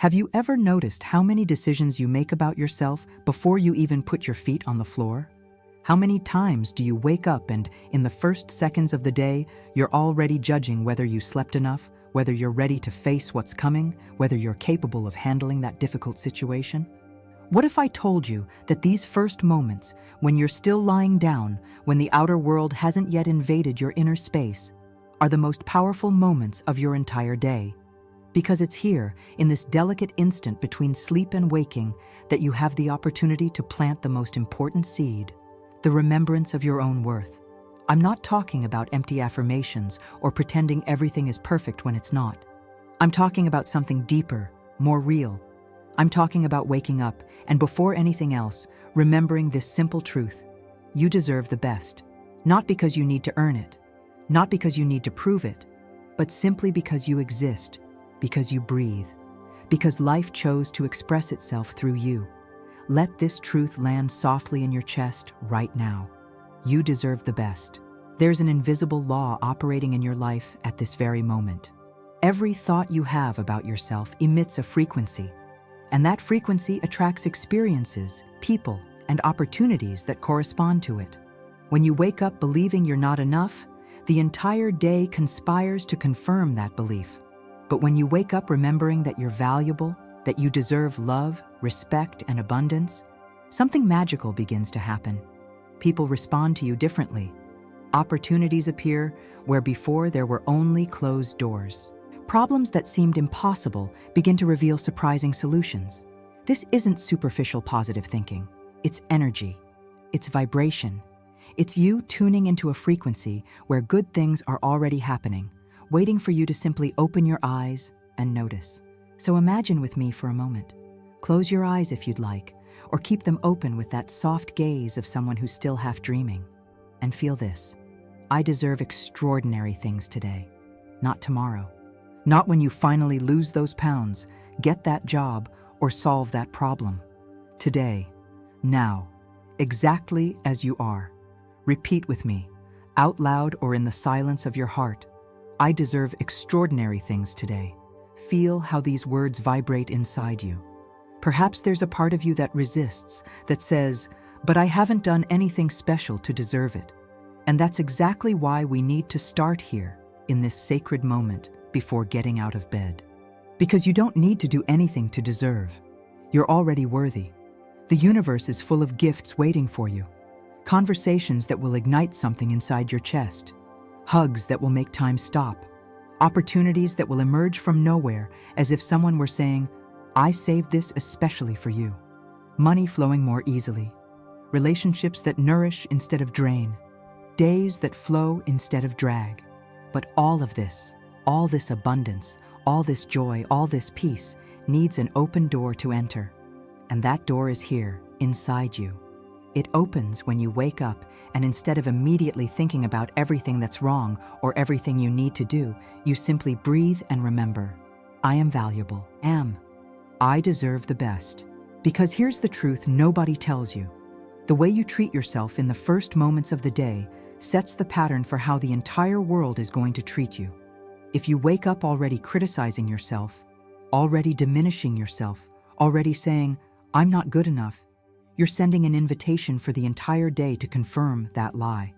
Have you ever noticed how many decisions you make about yourself before you even put your feet on the floor? How many times do you wake up and, in the first seconds of the day, you're already judging whether you slept enough, whether you're ready to face what's coming, whether you're capable of handling that difficult situation? What if I told you that these first moments, when you're still lying down, when the outer world hasn't yet invaded your inner space, are the most powerful moments of your entire day? Because it's here, in this delicate instant between sleep and waking, that you have the opportunity to plant the most important seed, the remembrance of your own worth. I'm not talking about empty affirmations or pretending everything is perfect when it's not. I'm talking about something deeper, more real. I'm talking about waking up and, before anything else, remembering this simple truth. You deserve the best, not because you need to earn it, not because you need to prove it, but simply because you exist, because you breathe, because life chose to express itself through you. Let this truth land softly in your chest right now. You deserve the best. There's an invisible law operating in your life at this very moment. Every thought you have about yourself emits a frequency, and that frequency attracts experiences, people, and opportunities that correspond to it. When you wake up believing you're not enough, the entire day conspires to confirm that belief. But when you wake up remembering that you're valuable, that you deserve love, respect, and abundance, something magical begins to happen. People respond to you differently. Opportunities appear where before there were only closed doors. Problems that seemed impossible begin to reveal surprising solutions. This isn't superficial positive thinking. It's energy. It's vibration. It's you tuning into a frequency where good things are already happening, waiting for you to simply open your eyes and notice. So imagine with me for a moment. Close your eyes if you'd like, or keep them open with that soft gaze of someone who's still half dreaming. And feel this. I deserve extraordinary things today, not tomorrow. Not when you finally lose those pounds, get that job, or solve that problem. Today, now, exactly as you are. Repeat with me, out loud or in the silence of your heart. I deserve extraordinary things today. Feel how these words vibrate inside you. Perhaps there's a part of you that resists, that says, but I haven't done anything special to deserve it. And that's exactly why we need to start here, in this sacred moment, before getting out of bed. Because you don't need to do anything to deserve. You're already worthy. The universe is full of gifts waiting for you. Conversations that will ignite something inside your chest. Hugs that will make time stop. Opportunities that will emerge from nowhere as if someone were saying, I saved this especially for you. Money flowing more easily. Relationships that nourish instead of drain. Days that flow instead of drag. But all this abundance, all this joy, all this peace needs an open door to enter. And that door is here, inside you. It opens when you wake up, and instead of immediately thinking about everything that's wrong or everything you need to do, you simply breathe and remember, I am valuable. I deserve the best. Because here's the truth nobody tells you. The way you treat yourself in the first moments of the day sets the pattern for how the entire world is going to treat you. If you wake up already criticizing yourself, already diminishing yourself, already saying, I'm not good enough, you're sending an invitation for the entire day to confirm that lie.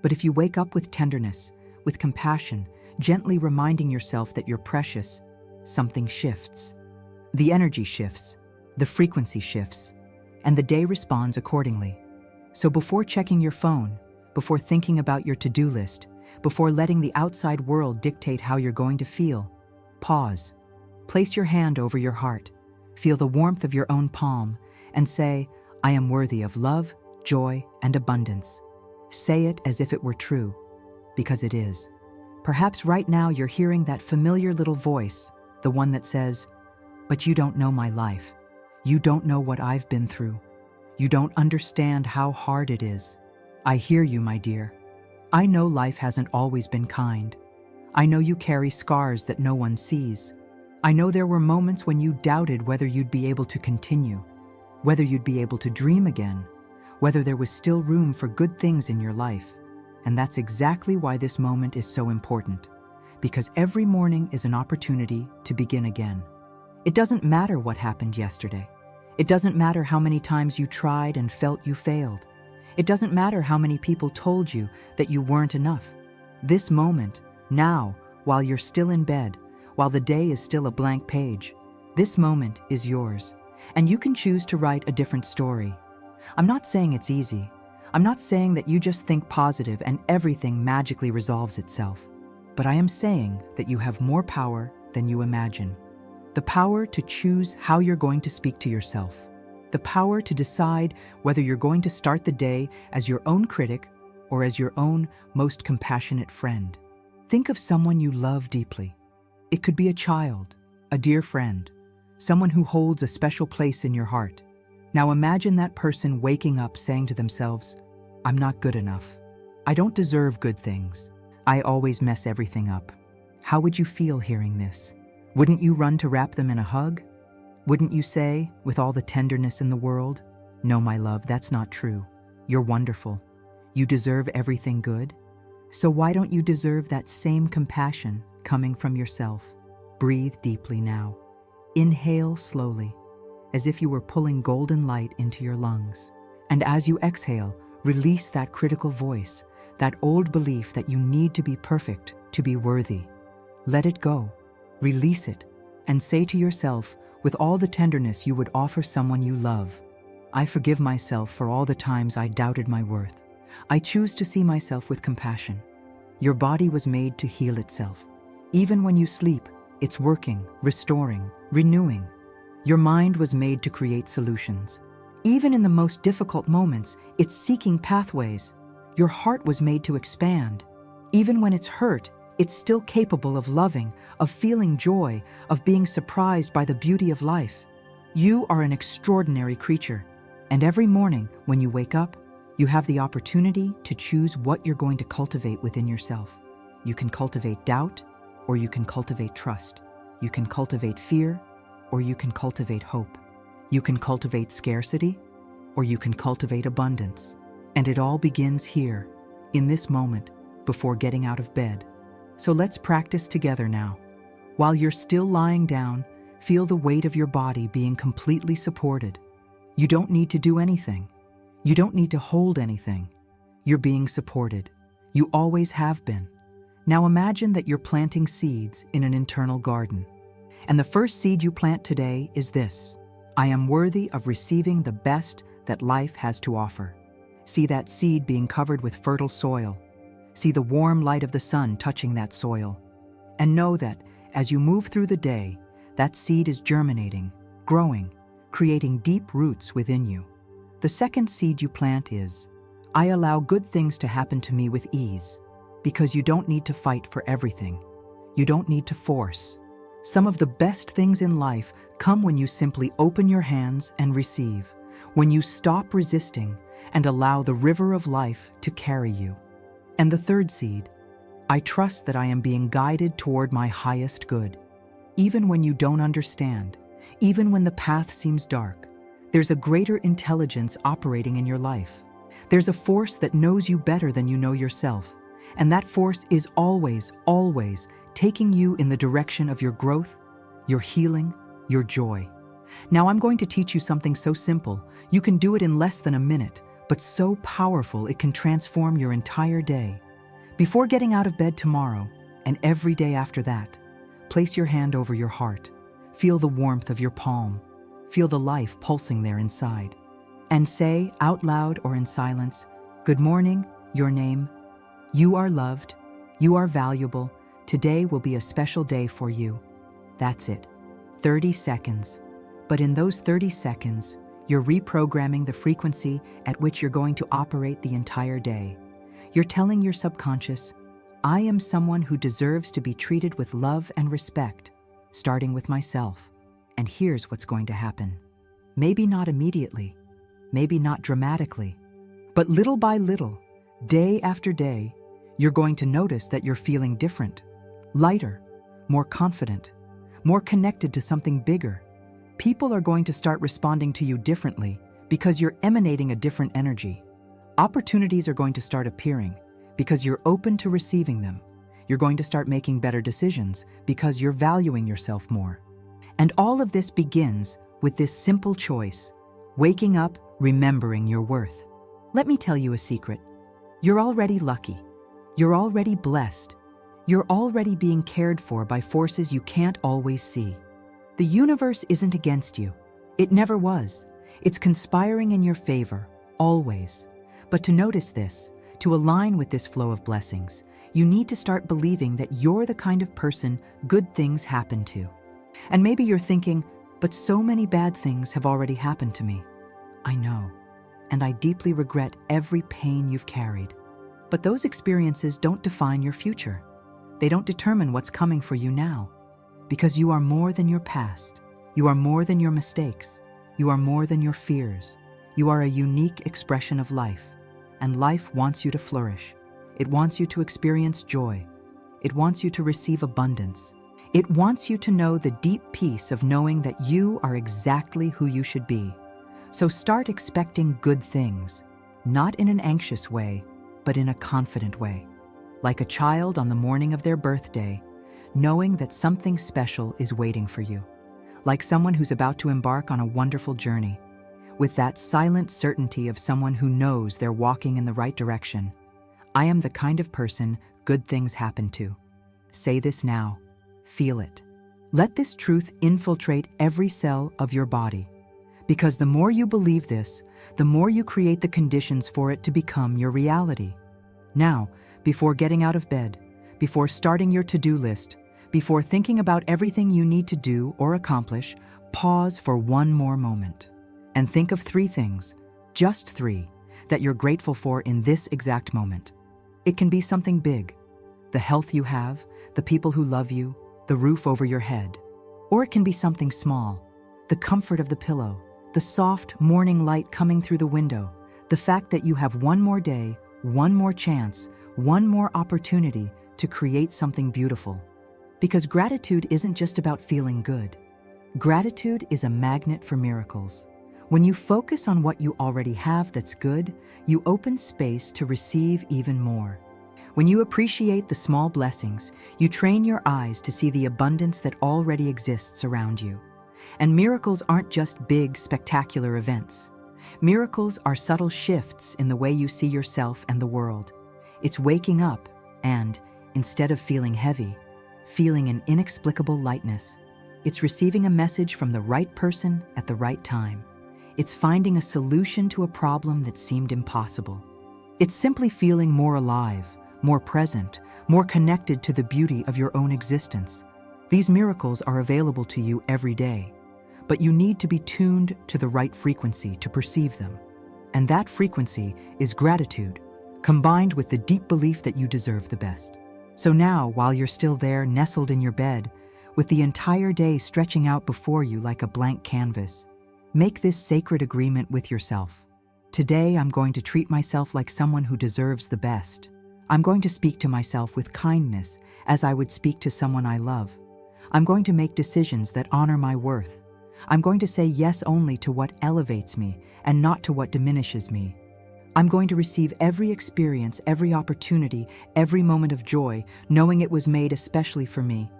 But if you wake up with tenderness, with compassion, gently reminding yourself that you're precious, something shifts. The energy shifts, the frequency shifts, and the day responds accordingly. So before checking your phone, before thinking about your to-do list, before letting the outside world dictate how you're going to feel, pause. Place your hand over your heart, feel the warmth of your own palm, and say, I am worthy of love, joy, and abundance. Say it as if it were true, because it is. Perhaps right now you're hearing that familiar little voice, the one that says, but you don't know my life. You don't know what I've been through. You don't understand how hard it is. I hear you, my dear. I know life hasn't always been kind. I know you carry scars that no one sees. I know there were moments when you doubted whether you'd be able to continue, whether you'd be able to dream again, whether there was still room for good things in your life. And that's exactly why this moment is so important, because every morning is an opportunity to begin again. It doesn't matter what happened yesterday. It doesn't matter how many times you tried and felt you failed. It doesn't matter how many people told you that you weren't enough. This moment, now, while you're still in bed, while the day is still a blank page, this moment is yours, and you can choose to write a different story. I'm not saying it's easy. I'm not saying that you just think positive and everything magically resolves itself. But I am saying that you have more power than you imagine. The power to choose how you're going to speak to yourself. The power to decide whether you're going to start the day as your own critic or as your own most compassionate friend. Think of someone you love deeply. It could be a child, a dear friend, someone who holds a special place in your heart. Now imagine that person waking up saying to themselves, "I'm not good enough. I don't deserve good things. I always mess everything up." How would you feel hearing this? Wouldn't you run to wrap them in a hug? Wouldn't you say, with all the tenderness in the world, "No, my love, that's not true. You're wonderful. You deserve everything good. So why don't you deserve that same compassion coming from yourself?" Breathe deeply now. Inhale slowly, as if you were pulling golden light into your lungs. And as you exhale, release that critical voice, that old belief that you need to be perfect to be worthy. Let it go, release it, and say to yourself, with all the tenderness you would offer someone you love, "I forgive myself for all the times I doubted my worth. I choose to see myself with compassion." Your body was made to heal itself. Even when you sleep, it's working, restoring, renewing. Your mind was made to create solutions. Even in the most difficult moments, it's seeking pathways. Your heart was made to expand. Even when it's hurt, it's still capable of loving, of feeling joy, of being surprised by the beauty of life. You are an extraordinary creature, and every morning when you wake up, you have the opportunity to choose what you're going to cultivate within yourself. You can cultivate doubt, or you can cultivate trust. You can cultivate fear, or you can cultivate hope. You can cultivate scarcity, or you can cultivate abundance. And it all begins here, in this moment, before getting out of bed. So let's practice together now. While you're still lying down, feel the weight of your body being completely supported. You don't need to do anything. You don't need to hold anything. You're being supported. You always have been. Now imagine that you're planting seeds in an internal garden. And the first seed you plant today is this: I am worthy of receiving the best that life has to offer. See that seed being covered with fertile soil. See the warm light of the sun touching that soil. And know that, as you move through the day, that seed is germinating, growing, creating deep roots within you. The second seed you plant is, I allow good things to happen to me with ease, because you don't need to fight for everything. You don't need to force. Some of the best things in life come when you simply open your hands and receive, when you stop resisting and allow the river of life to carry you. And the third seed, I trust that I am being guided toward my highest good. Even when you don't understand, even when the path seems dark, there's a greater intelligence operating in your life. There's a force that knows you better than you know yourself. And that force is always, always taking you in the direction of your growth, your healing, your joy. Now I'm going to teach you something so simple, you can do it in less than a minute, but so powerful it can transform your entire day. Before getting out of bed tomorrow, and every day after that, place your hand over your heart. Feel the warmth of your palm. Feel the life pulsing there inside. And say, out loud or in silence, "Good morning, your name. You are loved. You are valuable. Today will be a special day for you." That's it. 30 seconds. But in those 30 seconds, you're reprogramming the frequency at which you're going to operate the entire day. You're telling your subconscious, I am someone who deserves to be treated with love and respect, starting with myself. And here's what's going to happen. Maybe not immediately, maybe not dramatically, but little by little, day after day, you're going to notice that you're feeling different, lighter, more confident, more connected to something bigger. People are going to start responding to you differently because you're emanating a different energy. Opportunities are going to start appearing because you're open to receiving them. You're going to start making better decisions because you're valuing yourself more. And all of this begins with this simple choice: waking up, remembering your worth. Let me tell you a secret. You're already lucky. You're already blessed. You're already being cared for by forces you can't always see. The universe isn't against you. It never was. It's conspiring in your favor, always. But to notice this, to align with this flow of blessings, you need to start believing that you're the kind of person good things happen to. And maybe you're thinking, but so many bad things have already happened to me. I know, and I deeply regret every pain you've carried. But those experiences don't define your future. They don't determine what's coming for you now. Because you are more than your past. You are more than your mistakes. You are more than your fears. You are a unique expression of life. And life wants you to flourish. It wants you to experience joy. It wants you to receive abundance. It wants you to know the deep peace of knowing that you are exactly who you should be. So start expecting good things, not in an anxious way, but in a confident way. Like a child on the morning of their birthday, knowing that something special is waiting for you. Like someone who's about to embark on a wonderful journey, with that silent certainty of someone who knows they're walking in the right direction. I am the kind of person good things happen to. Say this now. Feel it. Let this truth infiltrate every cell of your body. Because the more you believe this, the more you create the conditions for it to become your reality. Now, before getting out of bed, before starting your to-do list, before thinking about everything you need to do or accomplish, pause for one more moment. And think of 3 things, just 3, that you're grateful for in this exact moment. It can be something big, the health you have, the people who love you, the roof over your head. Or it can be something small, the comfort of the pillow, the soft morning light coming through the window, the fact that you have one more day, one more chance, one more opportunity to create something beautiful. Because gratitude isn't just about feeling good. Gratitude is a magnet for miracles. When you focus on what you already have that's good, you open space to receive even more. When you appreciate the small blessings, you train your eyes to see the abundance that already exists around you. And miracles aren't just big, spectacular events. Miracles are subtle shifts in the way you see yourself and the world. It's waking up and, instead of feeling heavy, feeling an inexplicable lightness. It's receiving a message from the right person at the right time. It's finding a solution to a problem that seemed impossible. It's simply feeling more alive, more present, more connected to the beauty of your own existence. These miracles are available to you every day, but you need to be tuned to the right frequency to perceive them. And that frequency is gratitude, combined with the deep belief that you deserve the best. So now, while you're still there, nestled in your bed, with the entire day stretching out before you like a blank canvas, make this sacred agreement with yourself. Today, I'm going to treat myself like someone who deserves the best. I'm going to speak to myself with kindness as I would speak to someone I love. I'm going to make decisions that honor my worth. I'm going to say yes only to what elevates me and not to what diminishes me. I'm going to receive every experience, every opportunity, every moment of joy, knowing it was made especially for me.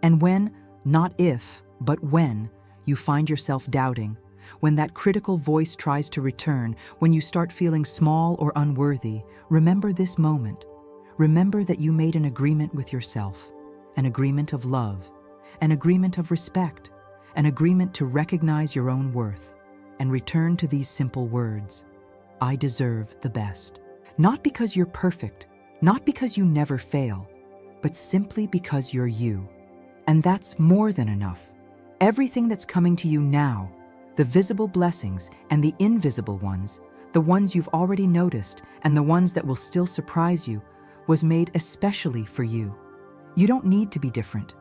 And when, not if, but when, you find yourself doubting, when that critical voice tries to return, when you start feeling small or unworthy, remember this moment. Remember that you made an agreement with yourself, an agreement of love, an agreement of respect, an agreement to recognize your own worth, and return to these simple words. I deserve the best. Not because you're perfect, not because you never fail, but simply because you're you. And that's more than enough. Everything that's coming to you now, the visible blessings and the invisible ones, the ones you've already noticed and the ones that will still surprise you, was made especially for you. You don't need to be different.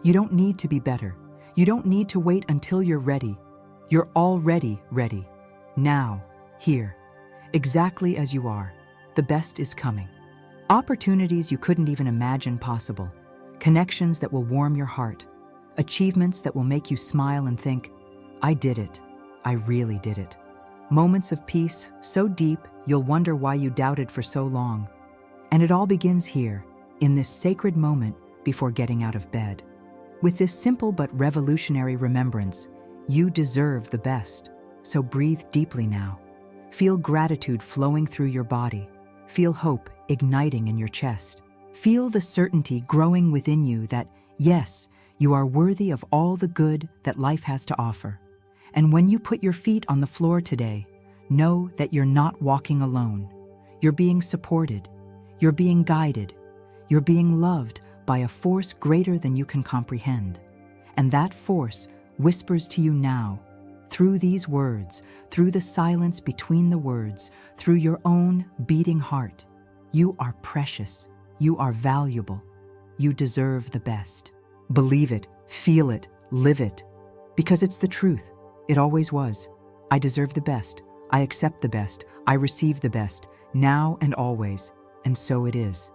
You don't need to be better. You don't need to wait until you're ready. You're already ready. Now, here, exactly as you are. The best is coming. Opportunities you couldn't even imagine possible. Connections that will warm your heart. Achievements that will make you smile and think, I did it. I really did it. Moments of peace so deep you'll wonder why you doubted for so long. And it all begins here, in this sacred moment before getting out of bed. With this simple but revolutionary remembrance, you deserve the best. So breathe deeply now. Feel gratitude flowing through your body. Feel hope igniting in your chest. Feel the certainty growing within you that, yes, you are worthy of all the good that life has to offer. And when you put your feet on the floor today, know that you're not walking alone. You're being supported. You're being guided. You're being loved by a force greater than you can comprehend. And that force whispers to you now, through these words, through the silence between the words, through your own beating heart. You are precious. You are valuable. You deserve the best. Believe it, feel it, live it. Because it's the truth. It always was. I deserve the best. I accept the best. I receive the best, now and always. And so it is.